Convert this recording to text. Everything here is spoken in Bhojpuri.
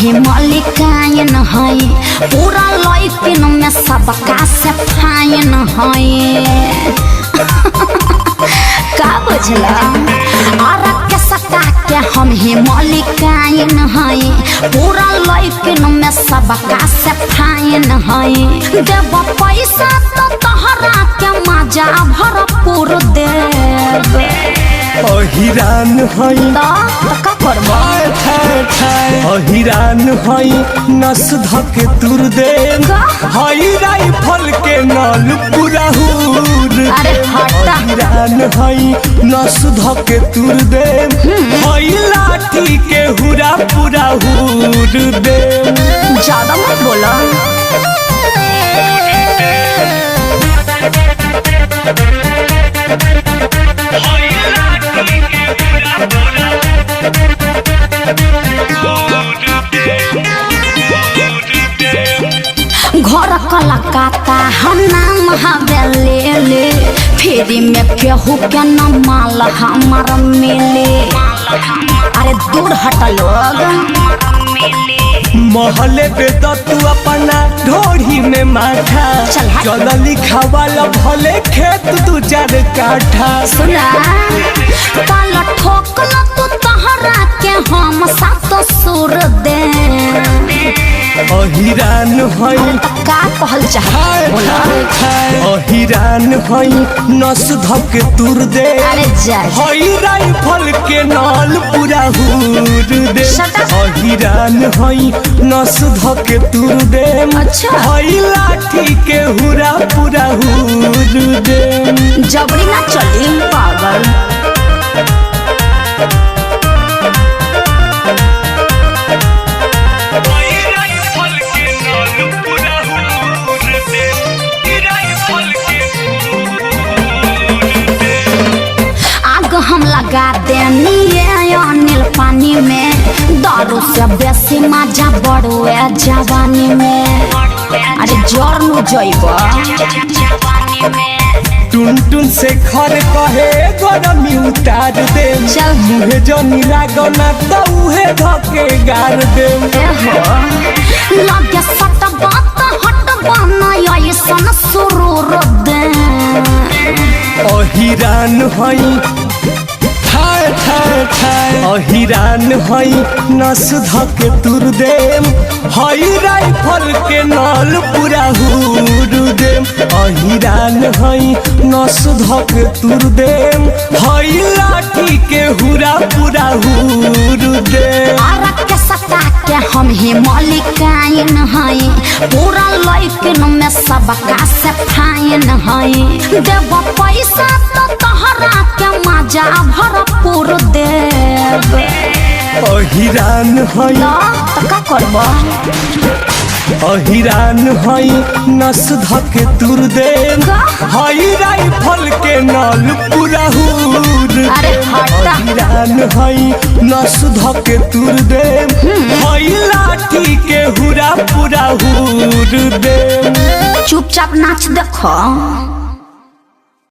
ही मलिकायन है पूरा लइकिन में सबका से फाइन है का बुझला और के सटा के हम ही मलिकायन है पूरा लइकिन में सबका से फाइन है देव पैसा तो तहरा के मजा भरपूर देव अहिरान है का करबा अहिरान है नस धके तुर दे हई राइफल के नल पुराहुर अरे हटा अहिरान है नस धके तुर दे हई लाठी के हुरा पुराहुर दे ज्यादा मत बोला घर कलकत्ता हम नाम हवेले ले फेरी में केहू के न माल हमार मिले अरे दूर हट लोग महले पे तू अपना ढोढ़ी में माथा चल लिखा वाला भले खेत तू 4 काठा सुना पाल ठोकल तू तहरा के हम सात सुर दे अहिरान है का कहल चाह अहिरान है नस धके तुर दे अरे जा हई राइफल के नाल पुराहुर दे अहिरान है नस धके तुर दे अच्छा हई लाठी के हुरा पुराहुर दे जबरी ना चली पागल हम लगा देनी अनिल पानी में दारू से बेसी मजा बड़ुए जवानी में अरे जोर नु जइबा टुन टुन से खर कहे गरमी उतार दे मुहे जनी लागना तो उहे धके गार दे लगे सट बात हट बना ऐसन सुरूर दे अहिरान है अहिरान है नस धके तुर दे हई राइफल के नल पुराहुर दे अहिरान है नस धके तुर दे हई लाठी के हुरा पुराहुर दे के सटा के हम ही मलिकायन है पूरा लइकिन में सबका से फाइन है देव पैसा तो तहरा के मजा भरपूर देव अहिरान है का करबा अहिरान है नस धके तुर दे हई राइफल के नल पुराहुर अरे हटा अहिरान है नस धके तुर दे हई लाठी के हुरा पुराहुर दे चुपचाप नाच देखो।